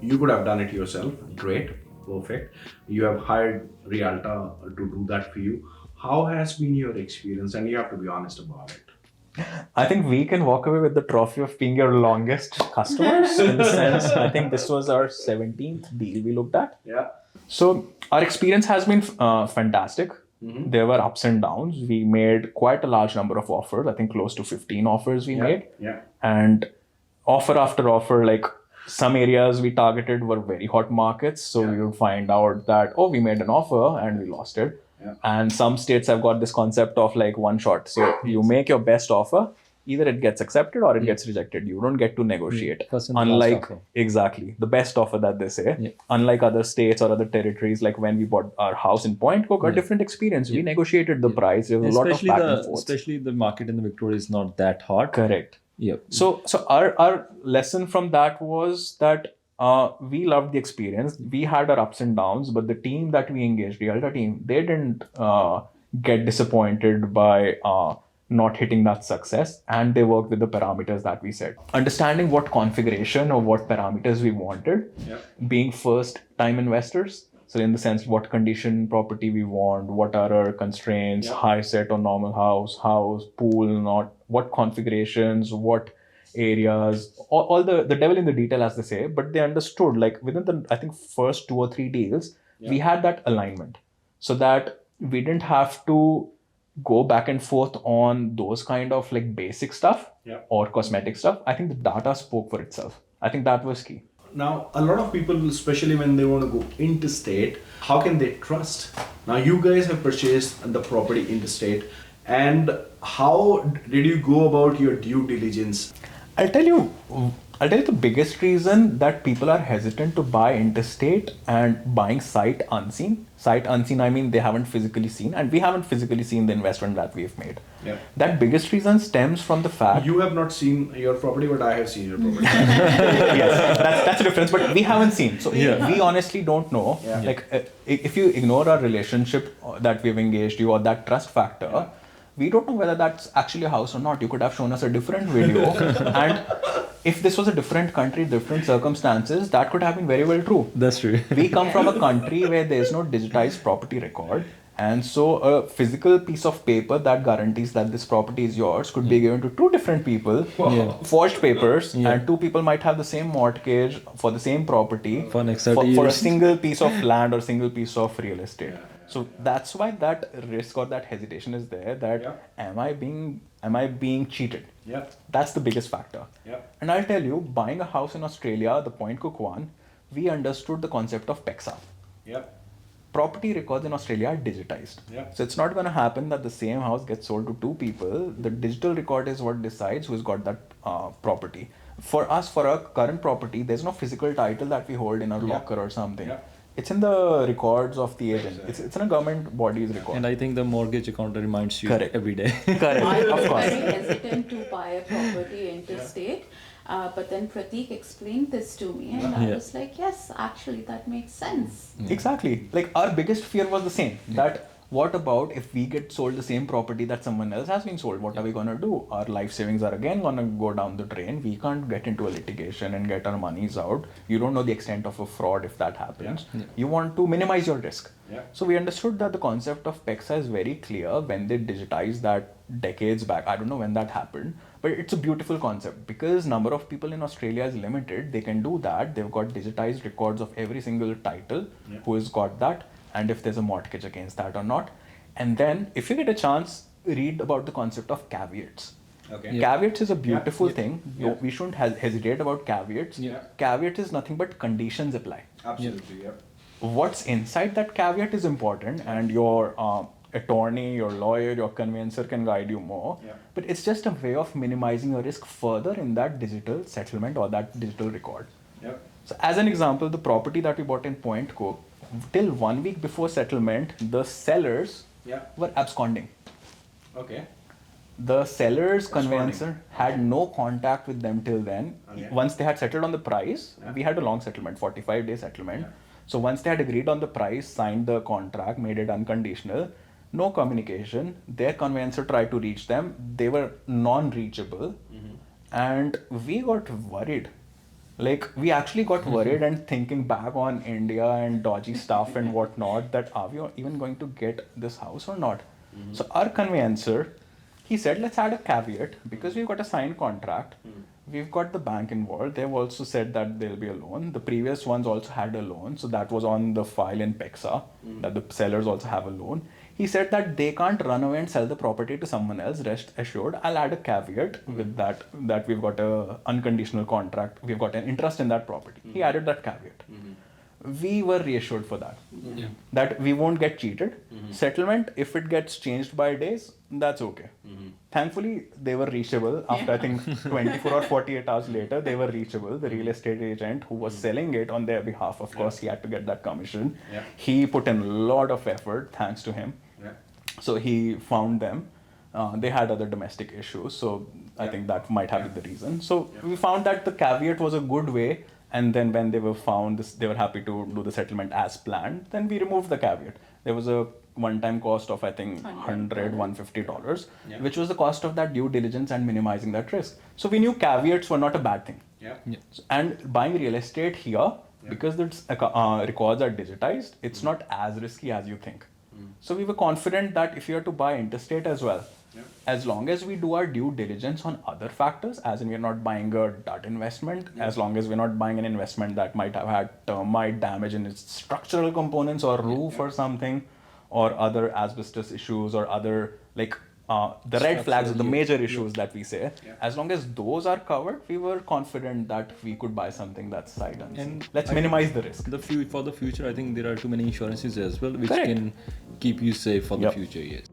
You could have done it yourself. Great, perfect. You have hired Rialta to do that for you. How has been your experience? And you have to be honest about it. I think we can walk away with the trophy of being your longest customers in the sense I think this was our 17th deal we looked at. Yeah. So our experience has been fantastic. There were ups and downs. We made quite a large number of offers. I think close to 15 offers we made. Yeah. And offer after offer, like some areas we targeted were very hot markets. So we would find out that, oh, we made an offer and we lost it. Yeah. And some states have got this concept of like one shot. So you make your best offer, either it gets accepted or it gets rejected. You don't get to negotiate. First and the last Unlike, offer. exactly, the best offer that they say. Unlike other states or other territories, like when we bought our house in Point Cook, a different experience. We negotiated the price. There was a lot of back and forth. Especially the market in the Victoria is not that hot. Correct. Yep. So our lesson from that was that we loved the experience. We had our ups and downs, but the team that we engaged, the Alta team, they didn't get disappointed by not hitting that success, and they worked with the parameters that we set. Understanding what configuration or what parameters we wanted, being first time investors. So in the sense, what condition property we want, what are our constraints, high set or normal house, pool, not what configurations, what areas, all the devil in the detail, as they say. But they understood, like within the, I think, first 2 or 3 deals, we had that alignment so that we didn't have to go back and forth on those kind of like basic stuff or cosmetic stuff. I think the data spoke for itself. I think that was key. Now, a lot of people, especially when they want to go interstate, how can they trust? Now, you guys have purchased the property interstate, and how did you go about your due diligence? I'll tell you the biggest reason that people are hesitant to buy interstate and buying sight unseen. Sight unseen, I mean they haven't physically seen, and we haven't physically seen the investment that we've made. Yeah. That biggest reason stems from the fact You have not seen your property, but I have seen your property. yes, that's a difference. But we haven't seen, so we honestly don't know. Yeah. Like if you ignore our relationship that we've engaged you or that trust factor, we don't know whether that's actually a house or not. You could have shown us a different video, and if this was a different country, different circumstances, that could have been very well true. That's true. We come from a country where there is no digitized property record. And so a physical piece of paper that guarantees that this property is yours could be given to 2 different people, forged papers, and 2 people might have the same mortgage for the same property For next 30 for a years. single piece of land or single piece of real estate. So that's why that risk or that hesitation is there, that am I being cheated? Yeah. That's the biggest factor. Yeah. And I'll tell you, buying a house in Australia, the Point Cook one, we understood the concept of PEXA. Yeah. Property records in Australia are digitized. Yeah. So it's not going to happen that the same house gets sold to 2 people. The digital record is what decides who's got that property. For us, for our current property, there's no physical title that we hold in our locker or something. Yeah. It's in the records of the agent. It's in a government body's record. And I think the mortgage accountant reminds you Correct. every day. Correct, I was of course. very hesitant to buy a property interstate, but then Prateek explained this to me, and I was like, yes, actually, that makes sense. Exactly. Like our biggest fear was the same. That what about if we get sold the same property that someone else has been sold? What are we gonna do? Our life savings are again gonna go down the drain. We can't get into a litigation and get our monies out. You don't know the extent of a fraud if that happens. You want to minimize your risk. So we understood that the concept of PEXA is very clear when they digitized that decades back. I don't know when that happened, but it's a beautiful concept because number of people in Australia is limited. They can do that. They've got digitized records of every single title who has got that, and if there's a mortgage against that or not. And then if you get a chance, read about the concept of caveats. Okay. Caveats is a beautiful thing. We shouldn't hesitate about caveats. Caveat is nothing but conditions apply. Absolutely. Yeah. What's inside that caveat is important, and your attorney, your lawyer, your conveyancer can guide you more. But it's just a way of minimizing your risk further in that digital settlement or that digital record. So as an example, the property that we bought in Point Cook, till 1 week before settlement, the sellers were absconding. Okay. The seller's conveyancer had no contact with them till then. Once they had settled on the price, we had a long settlement, 45-day settlement. So once they had agreed on the price, signed the contract, made it unconditional, no communication. Their conveyancer tried to reach them. They were non-reachable. And we got worried Like, we actually got worried and thinking back on India and dodgy stuff and whatnot, that are we even going to get this house or not? So our conveyancer, he said, let's add a caveat, because we've got a signed contract. We've got the bank involved. They've also said that there'll be a loan. The previous ones also had a loan. So that was on the file in PEXA, that the sellers also have a loan. He said that they can't run away and sell the property to someone else. Rest assured, I'll add a caveat with that we've got a unconditional contract. We've got an interest in that property. He added that caveat. We were reassured for that. That we won't get cheated. Settlement, if it gets changed by days, that's okay. Thankfully, they were reachable. After I think 24 or 48 hours later, they were reachable. The real estate agent who was selling it on their behalf, of course, he had to get that commission. He put in a lot of effort, thanks to him. So he found them. They had other domestic issues, so I think that might have been the reason. So we found that the caveat was a good way, and then when they were found, they were happy to do the settlement as planned. Then we removed the caveat. There was a one-time cost of I think $150, which was the cost of that due diligence and minimizing that risk. So we knew caveats were not a bad thing. And buying real estate here, because its records are digitized, it's not as risky as you think. So we were confident that if you are to buy interstate as well, as long as we do our due diligence on other factors, as in we're not buying a dud investment, as long as we're not buying an investment that might have had termite damage in its structural components or roof or something, or other asbestos issues or other like the red flags or the major issues that we say, as long as those are covered, we were confident that we could buy something that's sight unseen. And let's minimize the risk. For the future, I think there are too many insurances as well, which Correct. can keep you safe for the future. Yes.